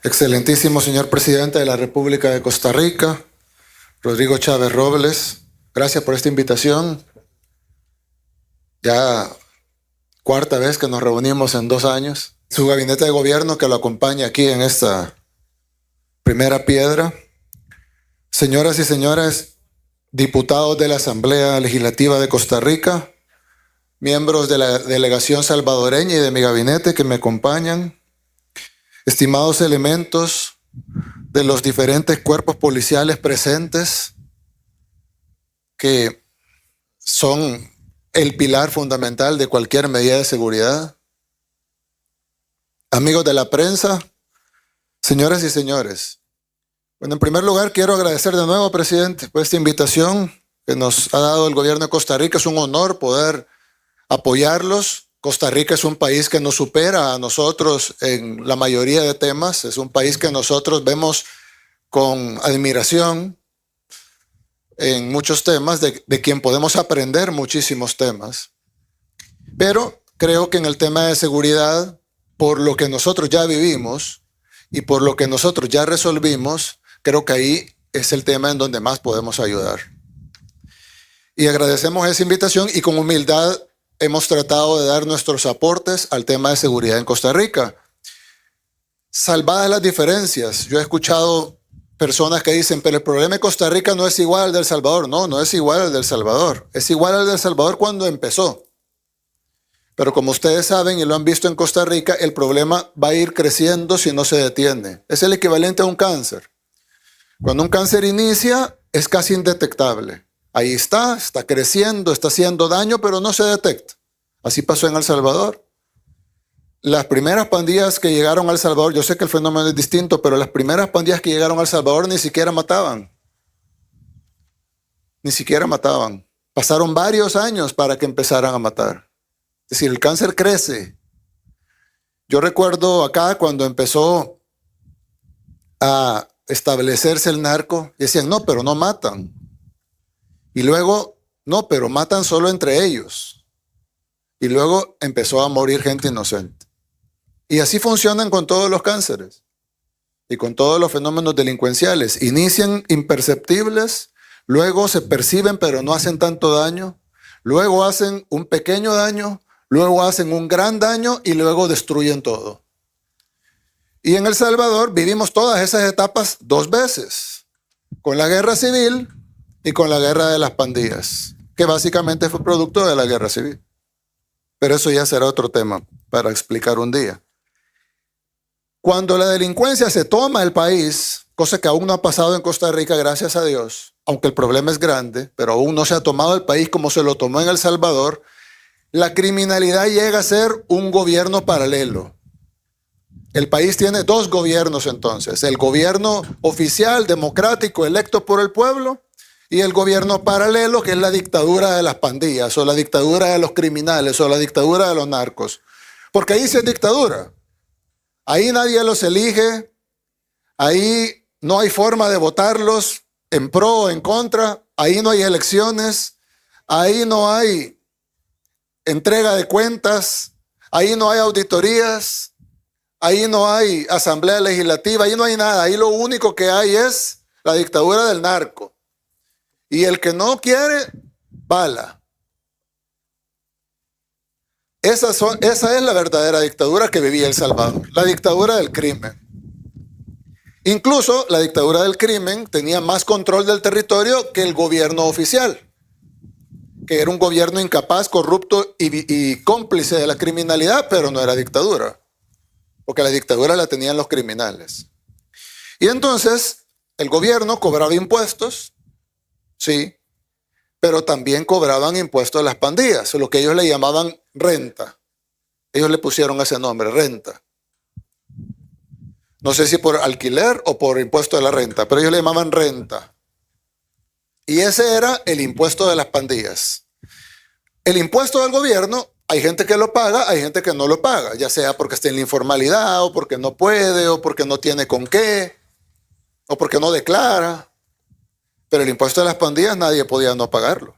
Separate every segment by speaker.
Speaker 1: Excelentísimo señor presidente de la República de Costa Rica, Rodrigo Chávez Robles, gracias por esta invitación. Ya cuarta vez que nos reunimos en 2 años. Su gabinete de gobierno que lo acompaña aquí en esta primera piedra. Señoras y señores, diputados de la Asamblea Legislativa de Costa Rica, miembros de la delegación salvadoreña y de mi gabinete que me acompañan, estimados elementos de los diferentes cuerpos policiales presentes, que son el pilar fundamental de cualquier medida de seguridad, amigos de la prensa, señoras y señores. Bueno, en primer lugar quiero agradecer de nuevo, presidente, por esta invitación que nos ha dado el gobierno de Costa Rica. Es un honor poder apoyarlos. Costa Rica es un país que nos supera a nosotros en la mayoría de temas. Es un país que nosotros vemos con admiración en muchos temas, de quien podemos aprender muchísimos temas. Pero creo que en el tema de seguridad, por lo que nosotros ya vivimos y por lo que nosotros ya resolvimos, creo que ahí es el tema en donde más podemos ayudar. Y agradecemos esa invitación y con humildad hemos tratado de dar nuestros aportes al tema de seguridad en Costa Rica. Salvadas las diferencias, yo he escuchado personas que dicen, pero el problema de Costa Rica no es igual al de El Salvador. No, no es igual al de El Salvador. Es igual al de El Salvador cuando empezó. Pero como ustedes saben y lo han visto en Costa Rica, el problema va a ir creciendo si no se detiene. Es el equivalente a un cáncer. Cuando un cáncer inicia, es casi indetectable. Ahí está creciendo, está haciendo daño, pero no se detecta. Así pasó en El Salvador. Las primeras pandillas que llegaron a El Salvador, yo sé que el fenómeno es distinto, pero las primeras pandillas que llegaron a El Salvador ni siquiera mataban. Ni siquiera mataban. Pasaron varios años para que empezaran a matar. Es decir, el cáncer crece. Yo recuerdo acá cuando empezó a establecerse el narco, decían, no, pero no matan. Y luego, no, pero matan solo entre ellos. Y luego empezó a morir gente inocente. Y así funcionan con todos los cánceres y con todos los fenómenos delincuenciales. Inician imperceptibles, luego se perciben pero no hacen tanto daño, luego hacen un pequeño daño, luego hacen un gran daño y luego destruyen todo. Y en El Salvador vivimos todas esas etapas 2 veces, con la guerra civil y con la guerra de las pandillas, que básicamente fue producto de la guerra civil. Pero eso ya será otro tema para explicar un día. Cuando la delincuencia se toma el país, cosa que aún no ha pasado en Costa Rica, gracias a Dios, aunque el problema es grande, pero aún no se ha tomado el país como se lo tomó en El Salvador, la criminalidad llega a ser un gobierno paralelo. El país tiene 2 gobiernos entonces, el gobierno oficial, democrático, electo por el pueblo, y el gobierno paralelo, que es la dictadura de las pandillas, o la dictadura de los criminales, o la dictadura de los narcos. Porque ahí sí es dictadura. Ahí nadie los elige, ahí no hay forma de votarlos en pro o en contra, ahí no hay elecciones, ahí no hay entrega de cuentas, ahí no hay auditorías, ahí no hay asamblea legislativa, ahí no hay nada, ahí lo único que hay es la dictadura del narco. Y el que no quiere, bala. Esa es la verdadera dictadura que vivía El Salvador, la dictadura del crimen. Incluso la dictadura del crimen tenía más control del territorio que el gobierno oficial, que era un gobierno incapaz, corrupto y cómplice de la criminalidad, pero no era dictadura, porque la dictadura la tenían los criminales. Y entonces el gobierno cobraba impuestos, sí, pero también cobraban impuestos a las pandillas, lo que ellos le llamaban renta. Ellos le pusieron ese nombre, renta. No sé si por alquiler o por impuesto de la renta, pero ellos le llamaban renta. Y ese era el impuesto de las pandillas. El impuesto del gobierno, hay gente que lo paga, hay gente que no lo paga, ya sea porque está en la informalidad, o porque no puede, o porque no tiene con qué, o porque no declara. Pero el impuesto de las pandillas nadie podía no pagarlo.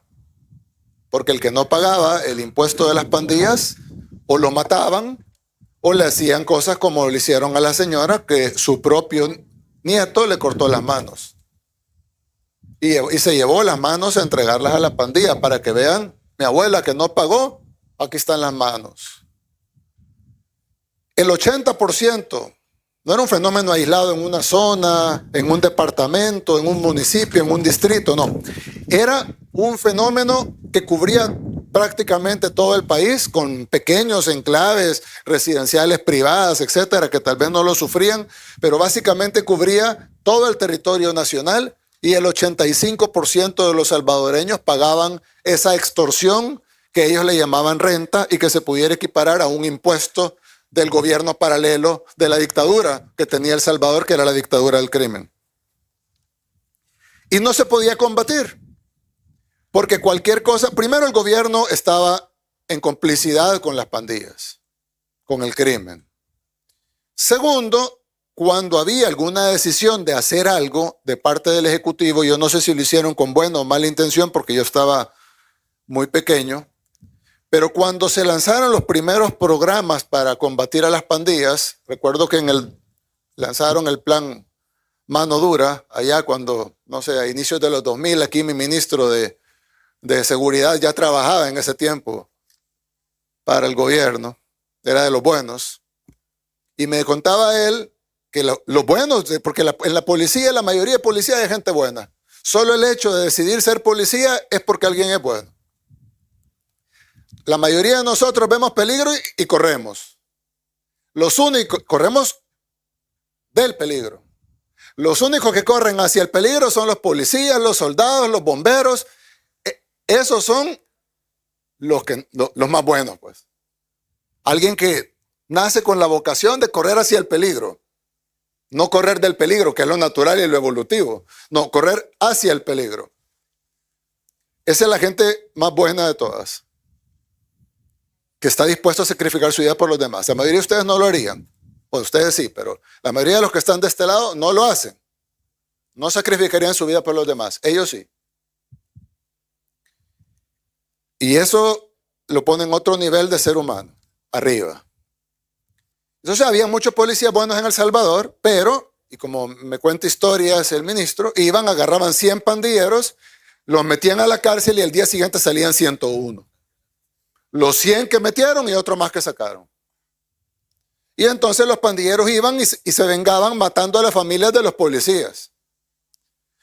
Speaker 1: Porque el que no pagaba el impuesto de las pandillas, o lo mataban, o le hacían cosas como le hicieron a la señora, que su propio nieto le cortó las manos. Y se llevó las manos a entregarlas a la pandilla para que vean, mi abuela que no pagó, aquí están las manos. El 80% no era un fenómeno aislado en una zona, en un departamento, en un municipio, en un distrito, no. Era un fenómeno que cubría prácticamente todo el país, con pequeños enclaves residenciales privadas, etcétera, que tal vez no lo sufrían, pero básicamente cubría todo el territorio nacional, y el 85% de los salvadoreños pagaban esa extorsión que ellos le llamaban renta y que se pudiera equiparar a un impuesto del gobierno paralelo de la dictadura que tenía El Salvador, que era la dictadura del crimen. Y no se podía combatir, porque cualquier cosa, primero el gobierno estaba en complicidad con las pandillas, con el crimen. Segundo, cuando había alguna decisión de hacer algo de parte del Ejecutivo, yo no sé si lo hicieron con buena o mala intención, porque yo estaba muy pequeño, pero cuando se lanzaron los primeros programas para combatir a las pandillas, recuerdo que lanzaron el plan Mano Dura, allá cuando, no sé, a inicios de los 2000, aquí mi ministro de Seguridad ya trabajaba en ese tiempo para el gobierno, era de los buenos, y me contaba él que los buenos, porque en la policía, la mayoría de policías es gente buena. Solo el hecho de decidir ser policía es porque alguien es bueno. La mayoría de nosotros vemos peligro y corremos. Los únicos, corremos del peligro. Los únicos que corren hacia el peligro son los policías, los soldados, los bomberos. Esos son los más buenos, pues. Alguien que nace con la vocación de correr hacia el peligro. No correr del peligro, que es lo natural y lo evolutivo. No, correr hacia el peligro. Esa es la gente más buena de todas, que está dispuesto a sacrificar su vida por los demás. La mayoría de ustedes no lo harían. Pues ustedes sí, pero la mayoría de los que están de este lado no lo hacen. No sacrificarían su vida por los demás. Ellos sí. Y eso lo pone en otro nivel de ser humano, arriba. Entonces había muchos policías buenos en El Salvador, pero, y como me cuenta historias el ministro, iban, agarraban 100 pandilleros, los metían a la cárcel y el día siguiente salían 101. Los 100 que metieron y otro más que sacaron. Y entonces los pandilleros iban y se vengaban matando a las familias de los policías.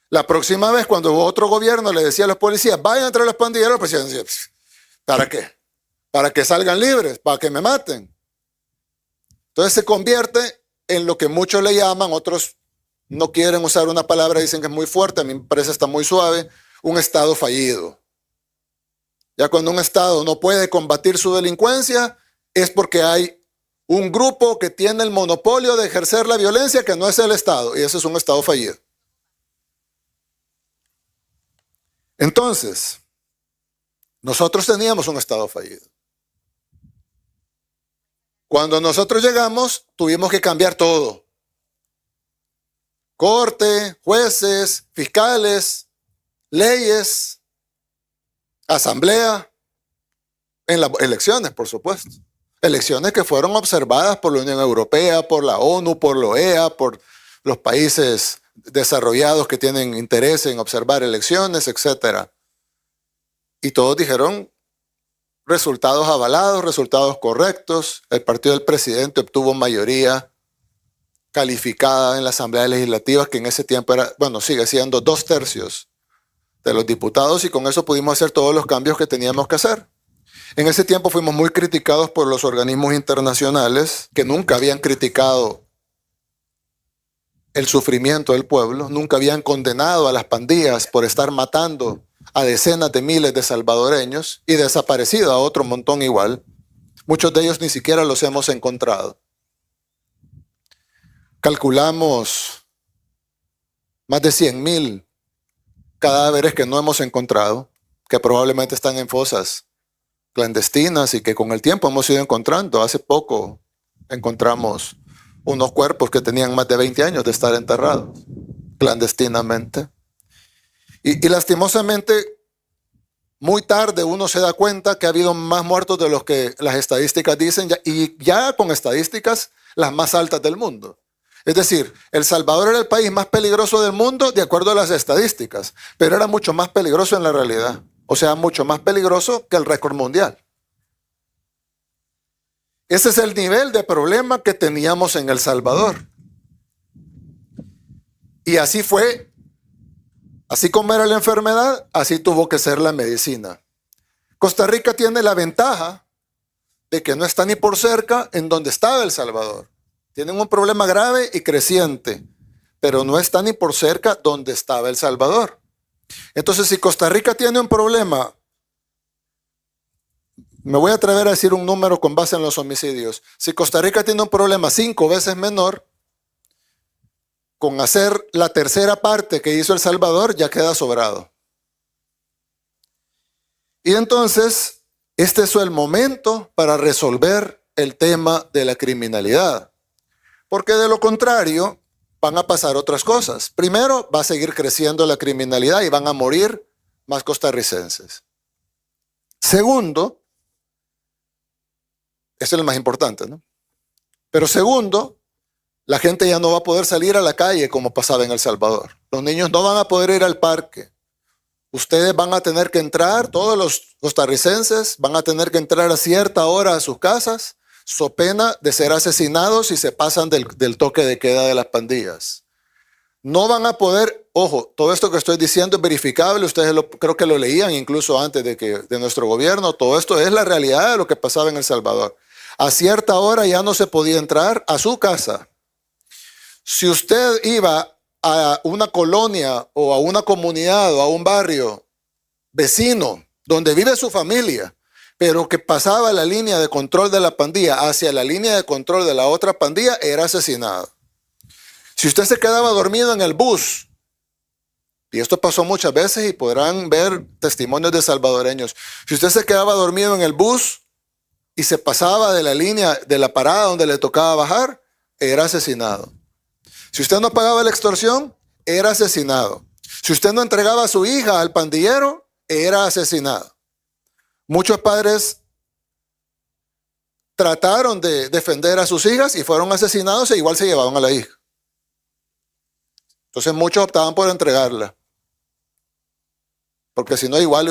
Speaker 1: La próxima vez, cuando otro gobierno le decía a los policías, vayan entre los pandilleros, pues decían, ¿para qué? Para que salgan libres, para que me maten. Entonces se convierte en lo que muchos le llaman, otros no quieren usar una palabra, dicen que es muy fuerte, a mí me parece está muy suave, un Estado fallido. Ya cuando un Estado no puede combatir su delincuencia, es porque hay un grupo que tiene el monopolio de ejercer la violencia, que no es el Estado, y ese es un Estado fallido. Entonces, nosotros teníamos un Estado fallido. Cuando nosotros llegamos, tuvimos que cambiar todo. Corte, jueces, fiscales, leyes, asamblea, en las elecciones, por supuesto. Elecciones que fueron observadas por la Unión Europea, por la ONU, por la OEA, por los países desarrollados que tienen interés en observar elecciones, etc. Y todos dijeron resultados avalados, resultados correctos. El partido del presidente obtuvo mayoría calificada en la Asamblea Legislativa, que en ese tiempo era, bueno, sigue siendo 2/3 de los diputados, y con eso pudimos hacer todos los cambios que teníamos que hacer. En ese tiempo fuimos muy criticados por los organismos internacionales, que nunca habían criticado el sufrimiento del pueblo, nunca habían condenado a las pandillas por estar matando a decenas de miles de salvadoreños y desaparecido a otro montón igual. Muchos de ellos ni siquiera los hemos encontrado. Calculamos más de 100,000 cadáveres que no hemos encontrado, que probablemente están en fosas clandestinas y que con el tiempo hemos ido encontrando. Hace poco encontramos unos cuerpos que tenían más de 20 años de estar enterrados clandestinamente. Y lastimosamente, muy tarde uno se da cuenta que ha habido más muertos de los que las estadísticas dicen, y ya con estadísticas las más altas del mundo. Es decir, El Salvador era el país más peligroso del mundo de acuerdo a las estadísticas, pero era mucho más peligroso en la realidad. O sea, mucho más peligroso que el récord mundial. Ese es el nivel de problema que teníamos en El Salvador. Y así fue, así como era la enfermedad, así tuvo que ser la medicina. Costa Rica tiene la ventaja de que no está ni por cerca en donde estaba El Salvador. Tienen un problema grave y creciente, pero no está ni por cerca donde estaba El Salvador. Entonces, si Costa Rica tiene un problema, me voy a atrever a decir un número con base en los homicidios. Si Costa Rica tiene un problema 5 veces menor, con hacer la tercera parte que hizo El Salvador, ya queda sobrado. Y entonces, este es el momento para resolver el tema de la criminalidad. Porque de lo contrario, van a pasar otras cosas. Primero, va a seguir creciendo la criminalidad y van a morir más costarricenses. Segundo, eso es lo más importante, ¿no? Pero segundo, la gente ya no va a poder salir a la calle como pasaba en El Salvador. Los niños no van a poder ir al parque. Ustedes van a tener que entrar, todos los costarricenses van a tener que entrar a cierta hora a sus casas, so pena de ser asesinados si se pasan del toque de queda de las pandillas. No van a poder, ojo, todo esto que estoy diciendo es verificable, ustedes creo que lo leían incluso antes de nuestro gobierno, todo esto es la realidad de lo que pasaba en El Salvador. A cierta hora ya no se podía entrar a su casa. Si usted iba a una colonia o a una comunidad o a un barrio vecino donde vive su familia, pero que pasaba la línea de control de la pandilla hacia la línea de control de la otra pandilla, era asesinado. Si usted se quedaba dormido en el bus, y esto pasó muchas veces y podrán ver testimonios de salvadoreños, si usted se quedaba dormido en el bus y se pasaba de la línea de la parada donde le tocaba bajar, era asesinado. Si usted no pagaba la extorsión, era asesinado. Si usted no entregaba a su hija al pandillero, era asesinado. Muchos padres trataron de defender a sus hijas y fueron asesinados e igual se llevaban a la hija. Entonces muchos optaban por entregarla, porque si no igual